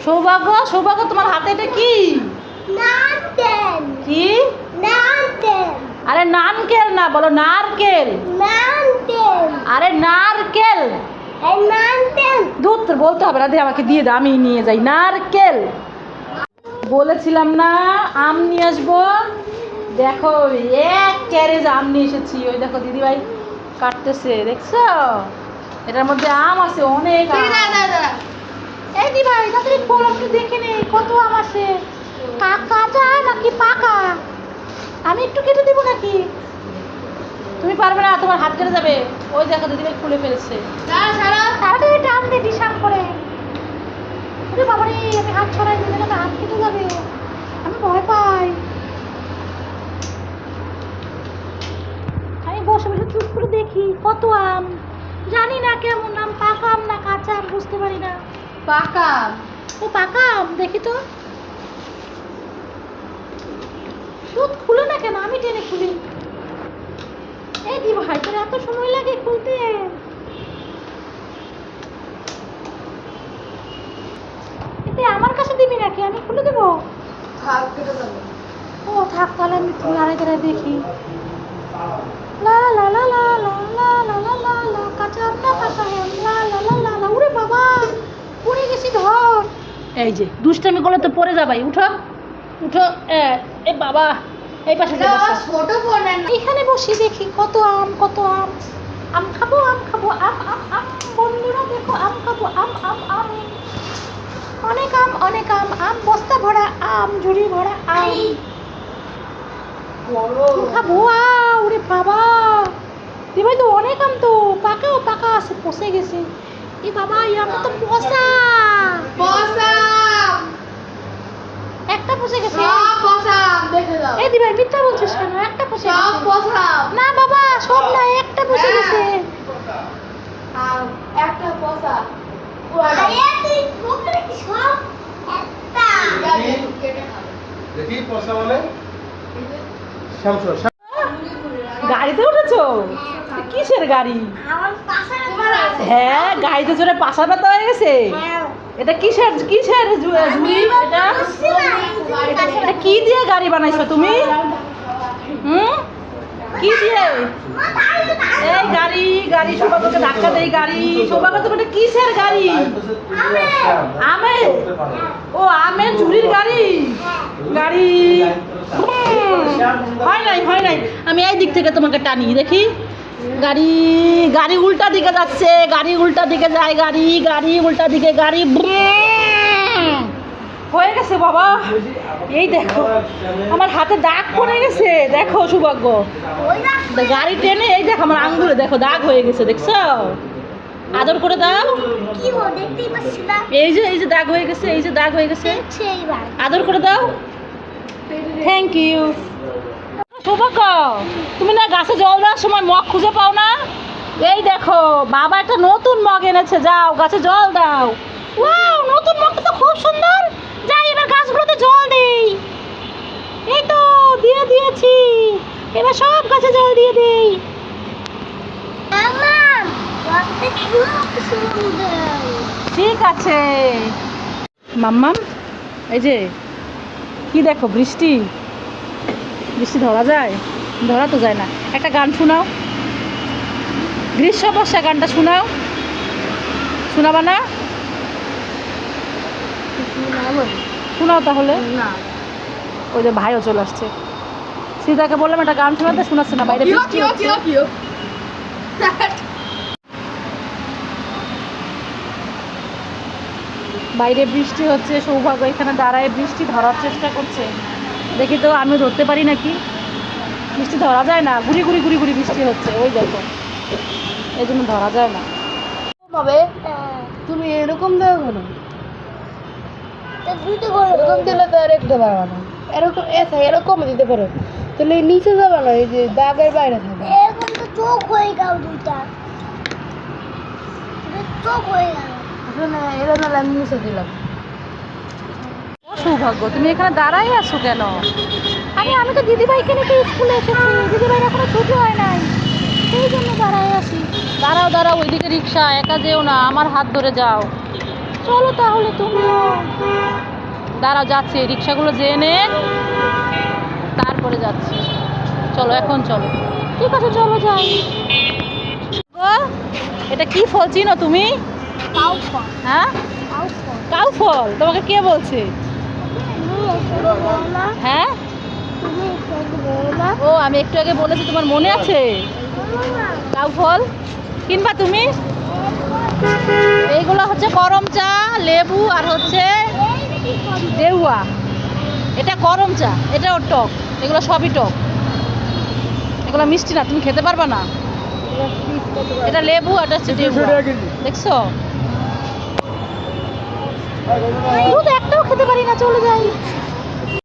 সৌভাগ্য, সৌভাগ্য তোমার হাতে এটা কি? নারকেল। কি? নারকেল। আরে নারকেল না, বলো নারকেল। নারকেল। আরে নারকেল। এই নারকেল। দুধ বলতে হবে না, দিয়ে আমাকে দিয়ে দাও, আমি নিয়ে যাই। নারকেল বলেছিলাম না আম নিয়ে আসবো। দেখো এক ক্যারেজ আম নিয়ে এসেছি। ওই দেখো দিদিভাই কাটতেছে, দেখছো? এটার মধ্যে আম আছে অনেক আম। এই দিদিভাই তাড়াতাড়ি খোল, একটু দেখে নেই কত আম আছে। কাঁচা নাকি পাকা? আমি একটু কেটে দেবো নাকি? তুমি পারবে না, তোমার হাত কেটে যাবে। ওই দেখো দিদিভাই খুলে ফেলেছে। তাড়াতাড়ি টান দিয়ে দিশান করে। আরে বাবারে, আমি হাত ছড়াই দিলে না হাত কেটে যাবে, আমি ভয় পাই। আমি বসে বসে চুপ করে দেখি কত আম। জানি না কেমন আম, পাকা আম না কাঁচা আম বুঝতে পারি না। পাকা। ও পাকা আম, দেখি তো। দুধ খুলে না কেন? আমি টেনে খুলি। এই দি ভাই, তোর এত সময় লাগে খুলতে? এতে আমার কাছে দিবি নাকি? আমি খুলে দেবো? থাক কেটে যাবে। ও থাক, তাহলে আমি তুমি আড়াই তারা দেখি। লা লা লা লা লা লা লা লা লা লা, কাঁচা আম না পাকা আম, লা লা লা লা লা। উরে বাবা, পড়ে গেছি, ধর। এই যে দুষ্টামি করলে তো পড়ে যাবাই। উঠো উঠো। এ বাবা, এই পাশে এটা আমার ছোট ফোন। এখানে বসি দেখি কত আম, কত আম। আম খাবো, আম খাবো, আম আম আম। বন্ধুরা দেখো, আম খাবো, আম আম আম। অনেক আম, অনেক আম। আম বস্তা ভরা আম, ঝুড়ি ভরা আম। বড় খাবো। ওরে বাবা, দিভাই তো অনেক আম তো, পাকাও পাকা আছে, পচে গেছে। এ বাবা, এই আমটা তো পচা। পচা। একটা পচে গেছে। সব পচা দেখে দাও। এই দিভাই মিথ্যা বলছিস কেন? একটা পচে সব গেছে। পচা। না বাবা, সব না, একটা পচে গেছে। একটা পচা। আরে তুই ঠোকরে সব একটা। দেখি পয়সা বলে শামসুর। গাড়িতে উঠেছো? কিসের গাড়ি? আমার পাশে আছে। হ্যাঁ, গাড়িতে চড়ে পাশা ব্যথা হয়ে গেছে। হ্যাঁ। এটা কিসের কিসের ঝুড়ি? এটা কি দিয়ে গাড়ি বানাইছো তুমি? হুম, কি দিয়ে? এই গাড়ি, গাড়ি সৌভাগ্যকে ধাক্কা দেই গাড়ি। সৌভাগ্য, তুমি এটা কিসের গাড়ি? আমের? ও আমের ঝুড়ির গাড়ি। গাড়ি হয় নাই, হয় নাই। আমি এই দিক থেকে তোমাকে টানি দেখি। গাড়ি, গাড়ি উল্টা দিকে যাচ্ছে, গাড়ি উল্টা দিকে যায়, গাড়ি, গাড়ি উল্টা দিকে, গাড়ি হয়ে গেছে বাবা। এই দেখো আমার হাতে দাগ পড়ে গেছে, দেখো সৌভাগ্য। গাড়ি টেনে এই দেখো আমার আঙ্গুলে দেখো দাগ হয়ে গেছে, দেখছো? আদর করে দাও। কি হো দেখতেই পাচ্ছি না। এই যে দাগ হয়ে গেছে, এই যে দাগ হয়ে গেছে। দেখছে এইবার। আদর করে দাও। Thank you. সৌভাগ্য, তুমি না গাছে জল দেওয়ার সময় মগ খুঁজে পাও না? এই দেখো বাবা একটা নতুন মগ এনেছে, যাও গাছে জল দাও। ওয়াও, নতুন মগটা তো খুব সুন্দর। যাই এবার গাছগুলোতে জল দেই। এই তো দিয়ে দিয়েছি, এবার সব গাছে জল দিয়ে দেই। মামা, রংটা খুব সুন্দর। ঠিক আছে মাম্মাম। এই যে কি দেখো, বৃষ্টি, বৃষ্টি ধরা যায়? ধরা তো যায় না। একটা গান শোনাও, গ্রীষ্ম বর্ষা গানটা শোনাও। শোনাবা না? শোনাও তাহলে। না। ওই যে ভাইও চলে আসছে। সীতাকে বললাম একটা গান শোনাতে, শোনাচ্ছে না। বাইরে বৃষ্টি হচ্ছে। বাইরে বৃষ্টি হচ্ছে। সৌভাগ্য এখানে দাঁড়ায় বৃষ্টি ধরার চেষ্টা করছে। দেখি তো আমিও ধরতে পারি নাকি। বৃষ্টি ধরা যায় না, ঘুরি ঘুরি ঘুরি ঘুরি বৃষ্টি হচ্ছে, ওই দেখো, এই জন্য ধরা যায় না। হবে তুমি এরকম দাও কেন? তা তুই তো বলো এরকম দিলে তো আর একটা পারবে না। এরকম এরকম দিতে পারো, তাহলে এই নিচে যাবে না, এই যে দাগের বাইরে থাকবে। এরকম তো চোখ হয়ে গেল দুইটা। চোখ হয়ে গেল। না, এরা নাহলে আমি মুছে দিলাম। সৌভাগ্য, তুমি এখানে দাঁড়াই আছো কেন? আমি তো দিদিভাইকে নিতে স্কুলে এসেছি, দিদিভাইয়ের এখনো ছুটি হয় নাই, সেই জন্য দাঁড়াই আছি। দাঁড়াও দাঁড়াও, ওইদিকে রিক্সা, একা যেও না, আমার হাত ধরে যাও। চলো তাহলে তুমিও। দাঁড়াও যাচ্ছি, এই রিক্সাগুলো জেনে তারপরে যাচ্ছি। চলো এখন চলো। ঠিক আছে চলো যাই। গো, এটা কি ফল চিনো তুমি? কাউ ফল হ্যাঁ, কাউ ফল কাউ ফল। তোমাকে কে বলছে? তুমি একটু বলো না হ্যাঁ, তুমি একটু বলো না ও আমি একটু আগে বলেছি, তোমার মনে আছে? বলো না কাউ ফল কিনবা তুমি? এইগুলো হচ্ছে করম চা, লেবু আর হচ্ছে দেউয়া। এটা করম চা, এটাও টক, এগুলো সবই টক, এগুলো মিষ্টি না, তুমি খেতে পারবা না। এটা লেবু আর এটা হচ্ছে দেউয়া। দেখছো, দুধ একটাও খেতে পারি না, চলে যাই।